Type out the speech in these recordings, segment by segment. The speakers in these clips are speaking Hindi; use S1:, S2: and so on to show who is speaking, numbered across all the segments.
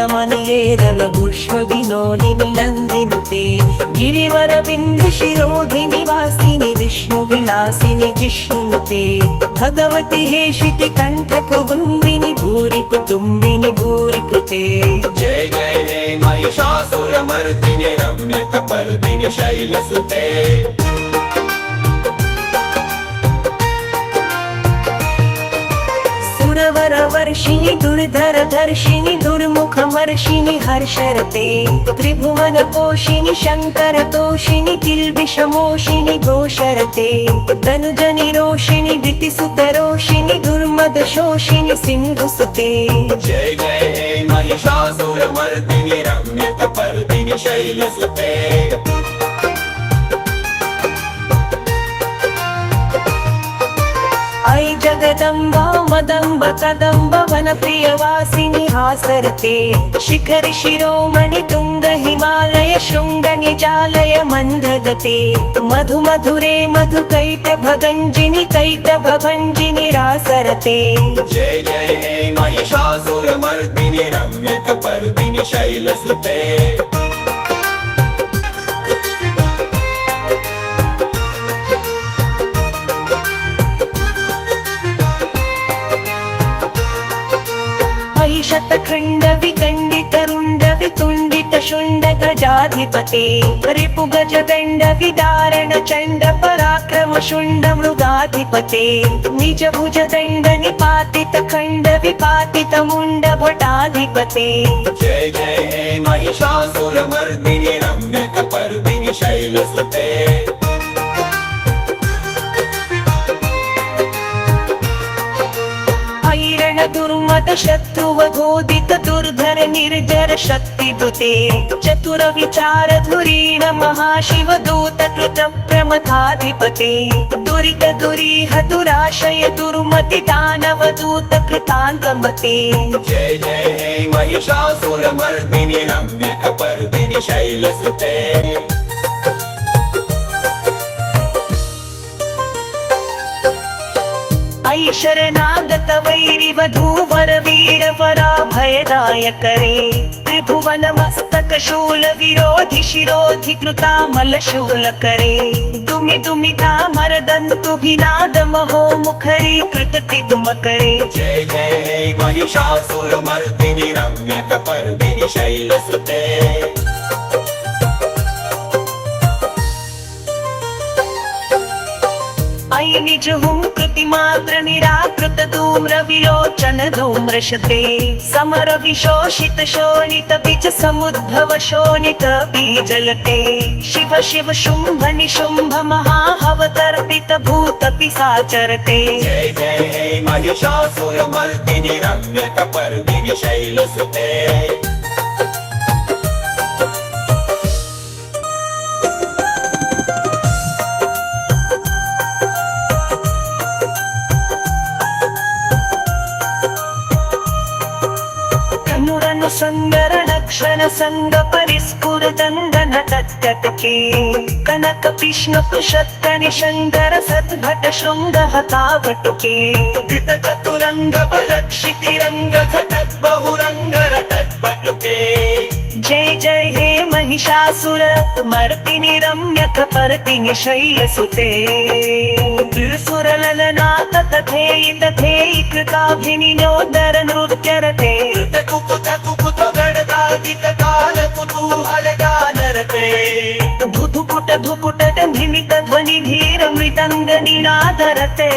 S1: समनयेरल पुष्पविनोदिनि नन्दिनुते गिरिवर बिन्दु शिरोधिनि वासिनि विष्णुविलासिनि जिष्णुनुते भगवति हेशिति कण्ठकुबुन्दिनि भूरि कुटुम्बिनि भूरि कृते।
S2: जय जय हे महिषासुरमर्दिनि रम्यकपर्दिनि शैलसुते।
S1: सुरवरवर्षिणि दुर्धरधर्षिणि दुर्मुखमर्षिणि हर्षरते त्रिभुवनपोषिणि शङ्करतोषिणि किल्बिषमोषिणि घोषरते धनुजनिरोषिणि दितिसुतरोषिणि दुर्मदशोषिणि सिन्धुसुते।
S2: जय जय हे महिषासुरमर्दिनि रम्यकपर्दिनि शैलसुते।
S1: ऐ जगदम्बा मदम्ब कदम्ब वनप्रियवासिनि हासरते शिखरि शिरोमणि तुङ्ग हिमालय शृङ्ग निजालय मन्दगते मधु मधुरे मधुकैटभगञ्जिनि कैटभभञ्जिनि रासरते।
S2: जय जय हे महिषासुरमर्दिनि रम्यकपर्दिनि शैलसुते।
S1: शतखण्ड विखण्डित रुण्ड वितुण्डित शुण्ड गजाधिपते रिपु गज दण्ड विदारण चण्ड पराक्रम शुण्ड मृगाधिपते निज भुज दण्ड निपातित खण्ड विपातित मुण्ड भटाधिपते।
S2: जय जय हे महिषासुरमर्दिनि रम्यकपर्दिनि शैलसुते।
S1: दुर्मद शत्रुवघोदित दुर्धर निर्जर शक्तिदुते चतुर विचार धुरीण महाशिव दूत कृत प्रमथाधिपते दुरित दुरीह दुराशय दुर्मति दानव दूत कृतान्तमते।
S2: जय जय हे महिषासुरमर्दिनि रम्यकपर्दिनि शैलसुते।
S1: ऐ शरणागत वैरि वधूवर वीर पराभयदायकरे त्रिभुवन मस्तक शूल विरोधि शिरोधि कृतामल शूलकरे दुमि दुमिता मरदन्तुभिनाद महो मुखरी कृततिदुमकरे।
S2: जय जय हे महिषासुरमर्दिनि रम्यकपर्दिनि शैलसुते।
S1: ऐ निजहुं कृतिमात्र निराकृत धूम्र विलोचन धूम्रशते समर विशोषित शोणित बीज समुद्भव शोणित बीजलते शिव शिव शुंभ निशुंभ महाहवतर्पित भूत पिशाचरते।
S2: जय जय हे महिषासुरमर्दिनि रम्यकपर्दिनि शैलसुते।
S1: संगरण क्षण संग परिस्फुर दंडन तत्कटके कनक पिष्णुक शक्त निशंकर सद्भट शृंग हतावटुके धृत चतुरंग बलक्षिति रंग घटक बहुरंग रटक बटुके। जय जय हे महिषासुर मर्दिनि रम्यकपर्दिनि शैलसुते त्रिसुरललनाथ तथेयि तथेयि कृताभिनिनोदर नृत्यरते धुधुकुट धुकुट धिमित ध्वनि धीर मृदंग निनादरते।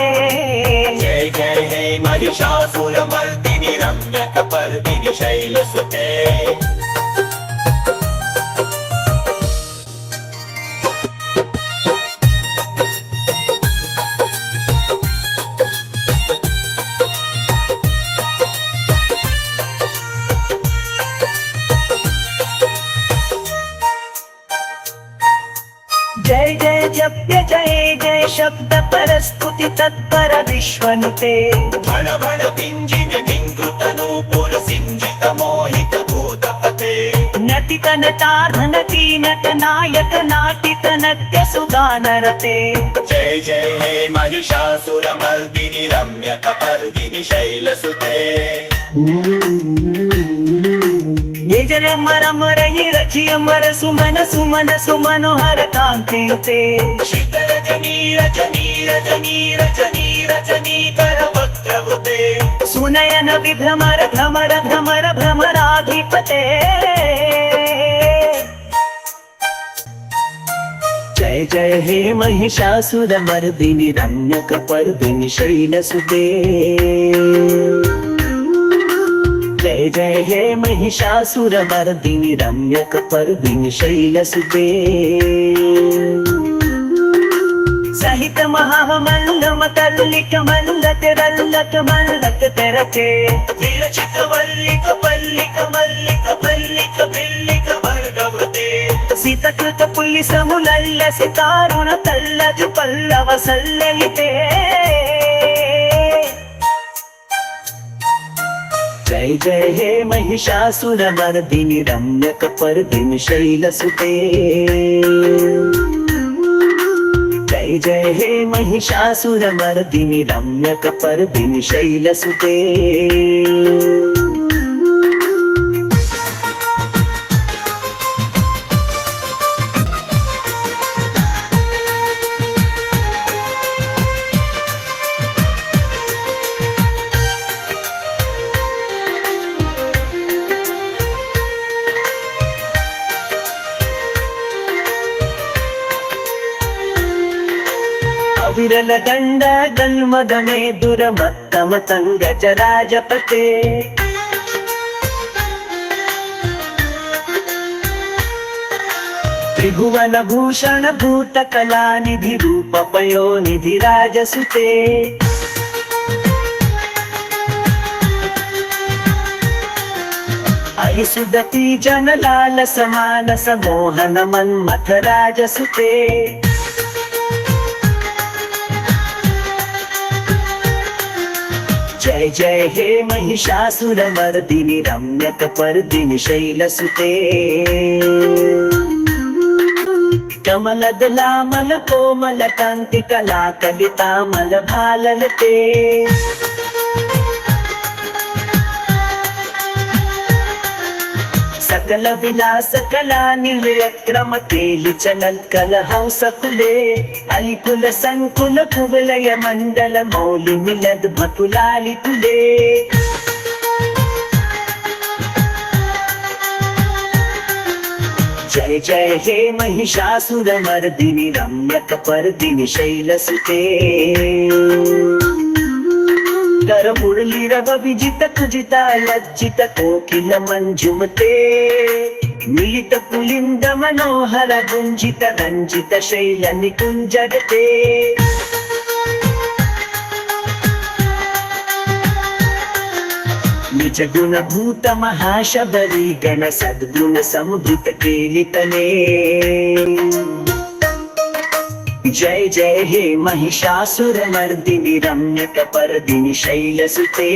S2: जय जय हे महिषासुरमर्दिनि रम्यकपर्दिनि शैलसुते।
S1: जय जय जप्य जय जय शब्द परस्तुति तत्पर विश्वनुते
S2: भण भण पिञ्जिन ढिङ्गुतनूपुर सिञ्जित मोहित भूतपते
S1: नटित नटार्धनटी नट नायक नाटित नट्य सुगानरते।
S2: जय जय हे महिषासुरमर्दिनि रम्यकपर्दिनि शैलसुते।
S1: ये जय अमर अमर ये रची अमर सुमन सुमन सुमनोहर कांतियुते
S2: शीतल रजनी रजनी रजनी रजनी रजनी कर वक्त्रवृते
S1: सुनयन विभ्रमर भ्रमर भ्रमर भ्रमराधिपते जय जय हे महिषासुरमर्दिनि रम्यकपर्दिनि शैलसुते जय जय हे महिषासुरमर्दिनि रम्यकपर्दिनि शैलसुते सहित महामल्लमतल्लिक मल्लक रल्लक मल्लक तेरते
S2: विरचित वल्लिक पल्लिक मल्लिक पल्लिक भिल्लिक वर्गवृते
S1: सीतकृत पुल्लिसमुलल्ल सितारुण तल्लज पल्लव सल्ललिते जय जय हे महिषासुरमर्दिनि रम्यकपर्दिनि शैलसुते जय जय हे महिषासुरमर्दिनि रम्यकपर्दिनि शैलसुते विरल दंड गन्मगणे दुरमत्तम तंगजराजपते त्रिभुवन भूषण भूतकला निधि रूप पयोनिधि राजसुते आई सुदती जनलाल समान समोहन मन्मथ राजसुते जय जय हे महिषासुरमर्दिनि रम्यकपर्दिनि शैलसुते कमलदलामल कोमल कांति कला कलितामल भाललते सकल विलास कला निर्विक्रम तेलि चलल कलहंसकुले अलिकुल संकुल कुवलय मंडल मौलि मिलद भकुलालि तुले जय जय हे महिषासुरमर्दिनि रम्यकपर्दिनि शैलसुते कर मुरली रव विजित कुजिता लज्जित कोकिल मंजुमते मिलित पुलिंद मनोहर गुंजित रंजित शैल निकुंजरते निज गुण भूत महाशबरी गण सद्गुण समुद्रित केलितने जय जय हे महिषासुरमर्दिनि रम्यकपर्दिनि शैलसुते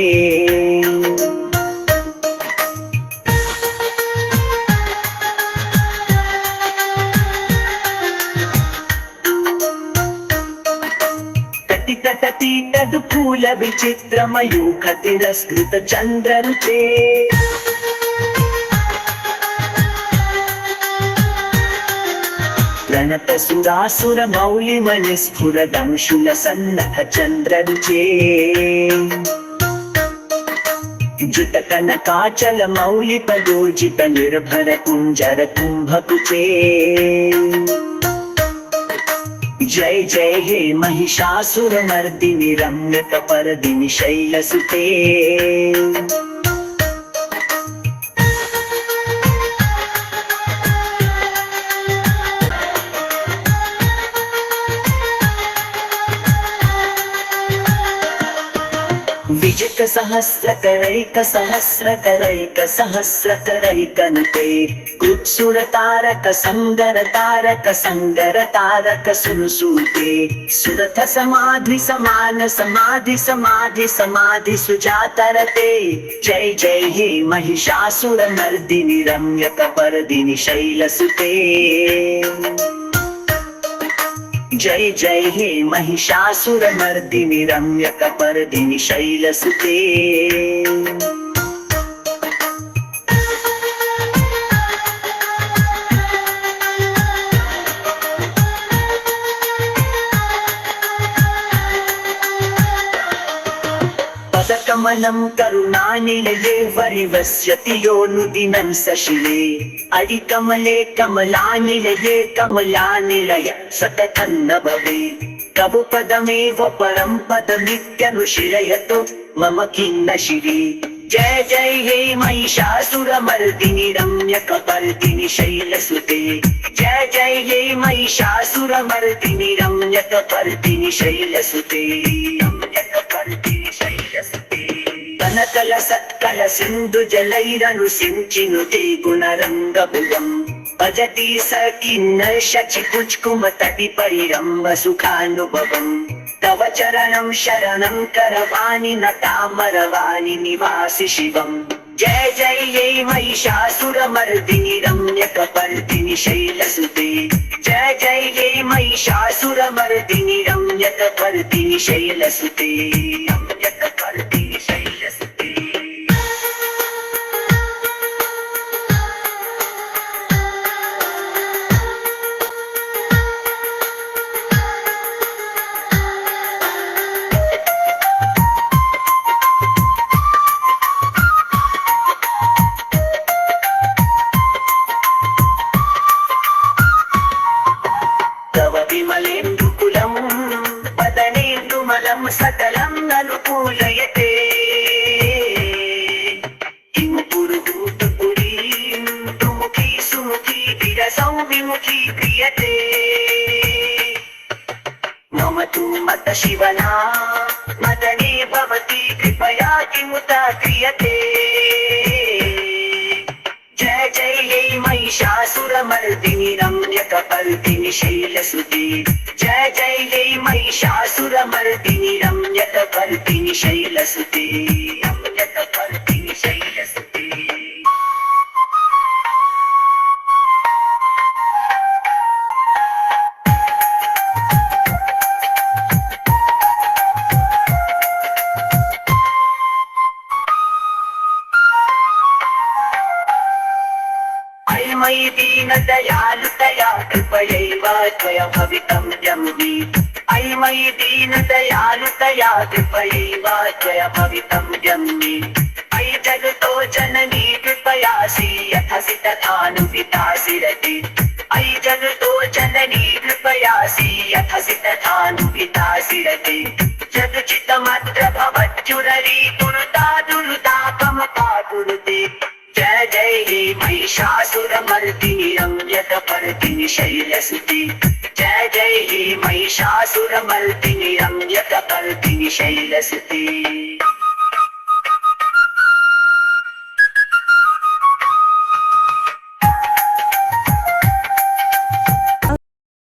S1: तटि तदु फूल विचित्र मयूख तिरस्कृत चंद्ररुचे प्रणत सुरासुर मौलि मणिस्फुर दंशुल सन्नथ चंद्ररुचे जुट कनकाचल मौलि पदोजित निर्भर कुंजर कुंभकुचे जय जय हे महिषासुरमर्दिनि रम्यकपर्दिनि शैलसुते विजित सहस्रकरैक सहस्रकरैक सहस्रकरैकनुते कुत्सुर तारक संगर तारक संगर तारक सुरसूते सुरथ समाधि समान समाधि समाधि समाधि सुजातरते जय जय हे महिषासुरमर्दिनि रम्यकपर्दिनि शैलसुते जय जय हे महिषासुरमर्दिनि रम्यकपर्दिनि शैलसुते दर्शनं करुणानिलये वरिवस्यति योऽनुदिनं सशिले अडिकमले कमलानिलये कमलानिलय सततं न भवेत् तव पदमेव परं पदमित्यनुशीलयतो मम खिन्न शिरे जय जय हे महिषासुरमर्दिनि रम्यकपर्दिनि शैलसुते जय जय हे महिषासुरमर्दिनि रम्यकपर्दिनि शैलसुते रम्यकपर्दिनि शैलसुते कनकल सत्कल सिन्धु जलैरनुसिञ्चिनुते गुणरङ्गभुजम् भजति स किन्नर शचि कुचकुमतटि परिरम्भ सुखानुभवम् तव चरणं शरणं करवाणि नतामरवाणि निवासि शिवम् जय जय हे महिषासुरमर्दिनि रम्यकपर्दिनि शैलसुते जय जय हे महिषासुरमर्दिनि रम्यकपर्दिनि शैलसुते रम्यकपर्दिनि शैलसुते विमलेन्दुकुलं वदनेन्दुमलं सकलं अनुकूलयते किं पुरुहूतपुरीं दुमुखी सुमुखी विरसौ विमुखी क्रियते मम तु मत शिवना मदने भवति कृपया किमुता क्रियते जय जय हे महिषासुरमर्दिनि रम्यकपर्दिनि शैलसुते जय जय हे महिषासुरमर्दिनि रम्यकपर्दिनि शैलसुते रम्यकपर्दिनि शैलसुते मयि दीनदयालुतया कृपयैव त्वया भवितव्यं मे अयि मयि दीनदयालुतया कृपयैव त्वया भवितव्यं मे अयि जगतो जननी कृपयासि यथासि तथानुवितासि रते अयि जगतो जननी कृपयासि यथासि तथानुवितासि रते जगचितमत्र भवत्युररी दुरुता दुरुतापमपा कुरुते जय जय हे महिषासुरमर्दिनि रम्यकपर्दिनि शैलसुते जय जय हे महिषासुरमर्दिनि रम्यकपर्दिनि शैलसुते